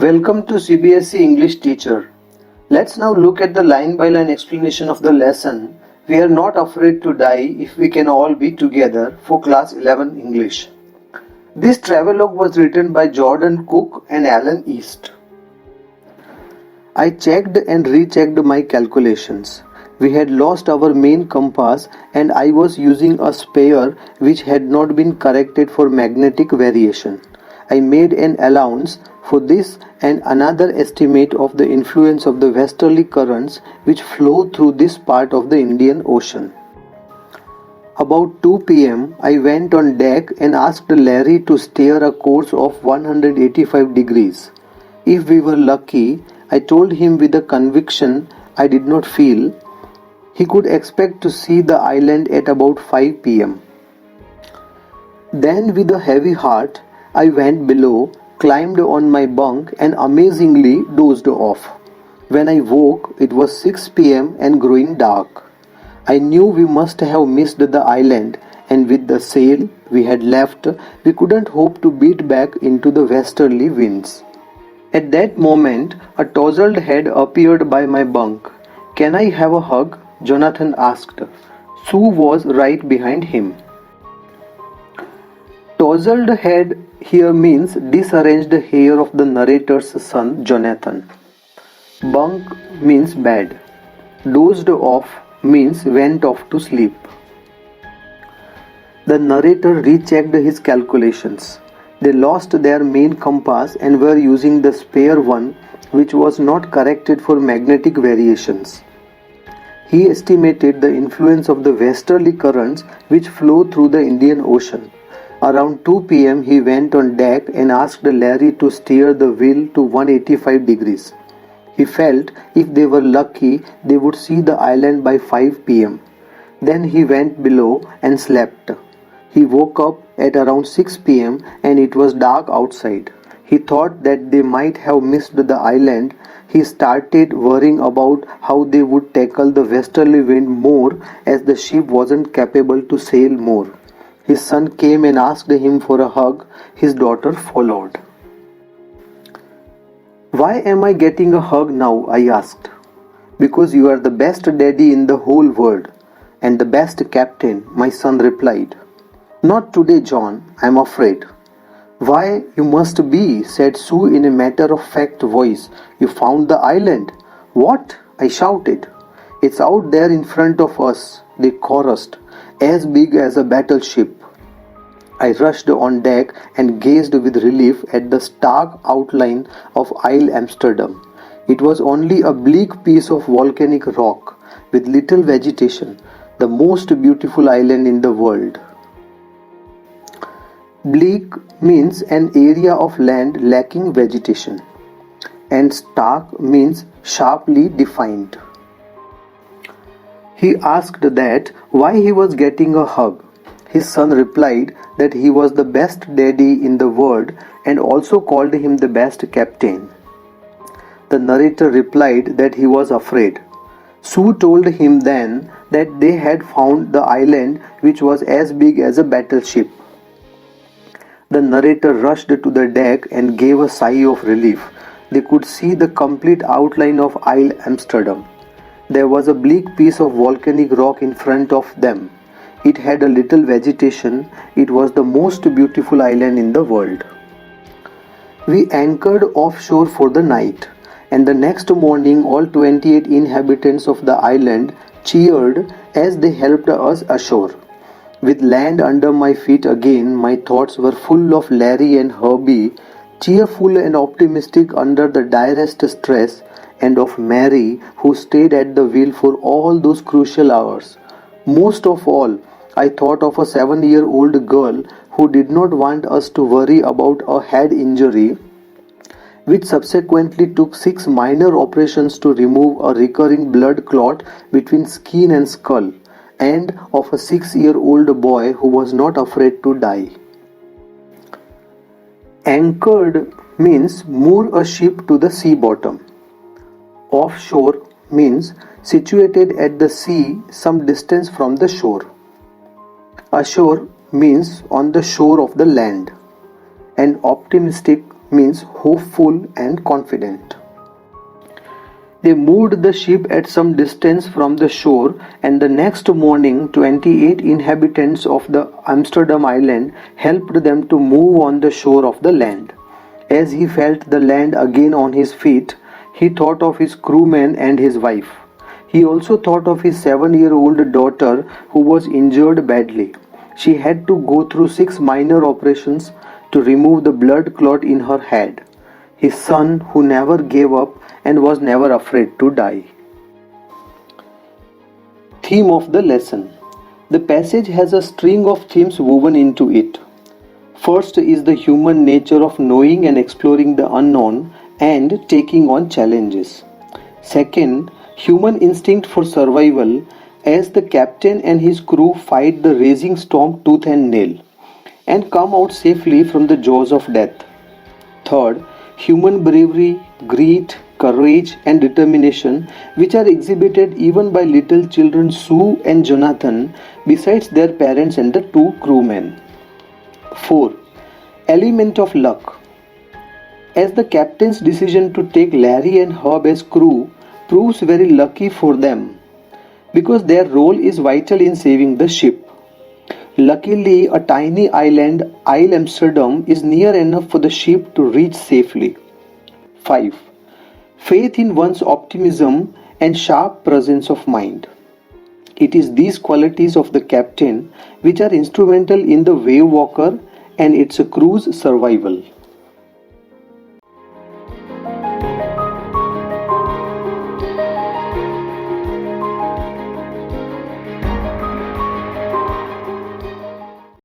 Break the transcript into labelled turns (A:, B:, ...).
A: Welcome to CBSE English Teacher. Let's now look at the line-by-line explanation of the lesson. We are not afraid to die if we can all be together for Class 11 English. This travelogue was written by Jordan Cook and Alan East. I checked and rechecked my calculations. We had lost our main compass and I was using a spare which had not been corrected for magnetic variation. I made an allowance for this and another estimate of the influence of the westerly currents which flow through this part of the Indian Ocean. About 2 p.m. I went on deck and asked Larry to steer a course of 185 degrees. If we were lucky, I told him with a conviction I did not feel, he could expect to see the island at about 5 p.m. Then with a heavy heart, I went below, climbed on my bunk and amazingly dozed off. When I woke, it was 6 p.m. and growing dark. I knew we must have missed the island, and with the sail we had left, we couldn't hope to beat back into the westerly winds. At that moment, a tousled head appeared by my bunk. "Can I have a hug?" Jonathan asked. Sue was right behind him. Tousled head here means disarranged hair of the narrator's son Jonathan. Bunk means bed. Dozed off means went off to sleep. The narrator rechecked his calculations. They lost their main compass and were using the spare one which was not corrected for magnetic variations. He estimated the influence of the westerly currents which flow through the Indian Ocean. Around 2 p.m. he went on deck and asked Larry to steer the wheel to 185 degrees. He felt if they were lucky, they would see the island by 5 p.m. Then he went below and slept. He woke up at around 6 p.m. and it was dark outside. He thought that they might have missed the island. He started worrying about how they would tackle the westerly wind more as the ship wasn't capable to sail more. His son came and asked him for a hug. His daughter followed. "Why am I getting a hug now?" I asked. "Because you are the best daddy in the whole world and the best captain," my son replied. "Not today, John. I am afraid." "Why, you must be," said Sue in a matter-of-fact voice. "You found the island." "What?" I shouted. "It's out there in front of us," they chorused, "as big as a battleship." I rushed on deck and gazed with relief at the stark outline of Isle Amsterdam. It was only a bleak piece of volcanic rock with little vegetation, the most beautiful island in the world. Bleak means an area of land lacking vegetation, and stark means sharply defined. He asked that why he was getting a hug. His son replied that he was the best daddy in the world and also called him the best captain. The narrator replied that he was afraid. Sue told him then that they had found the island which was as big as a battleship. The narrator rushed to the deck and gave a sigh of relief. They could see the complete outline of Isle Amsterdam. There was a bleak piece of volcanic rock in front of them. It had a little vegetation. It was the most beautiful island in the world. We anchored offshore for the night, and the next morning all 28 inhabitants of the island cheered as they helped us ashore. With land under my feet again, my thoughts were full of Larry and Herbie, cheerful and optimistic under the direst stress, and of Mary, who stayed at the wheel for all those crucial hours. Most of all, I thought of a 7-year-old girl who did not want us to worry about a head injury, which subsequently took 6 minor operations to remove a recurring blood clot between skin and skull, and of a 6-year-old boy who was not afraid to die. Anchored means moor a ship to the sea bottom. Offshore means situated at the sea some distance from the shore. Ashore means on the shore of the land. And optimistic means hopeful and confident. They moved the ship at some distance from the shore, and the next morning 28 inhabitants of the Amsterdam island helped them to move on the shore of the land. As he felt the land again on his feet, he thought of his crewmen and his wife. He also thought of his 7-year-old daughter who was injured badly. She had to go through 6 minor operations to remove the blood clot in her head. His son who never gave up and was never afraid to die. Theme of the lesson. The passage has a string of themes woven into it. First is the human nature of knowing and exploring the unknown and taking on challenges. Second, human instinct for survival as the captain and his crew fight the raging storm tooth and nail and come out safely from the jaws of death. Third, human bravery, greed, courage, and determination, which are exhibited even by little children Sue and Jonathan, besides their parents and the 2 crewmen. 4. Element of luck. As the captain's decision to take Larry and Herb as crew proves very lucky for them, because their role is vital in saving the ship. Luckily, a tiny island, Isle Amsterdam, is near enough for the ship to reach safely. 5. Faith in one's optimism and sharp presence of mind. It is these qualities of the captain which are instrumental in the Wave Walker and its crew's survival.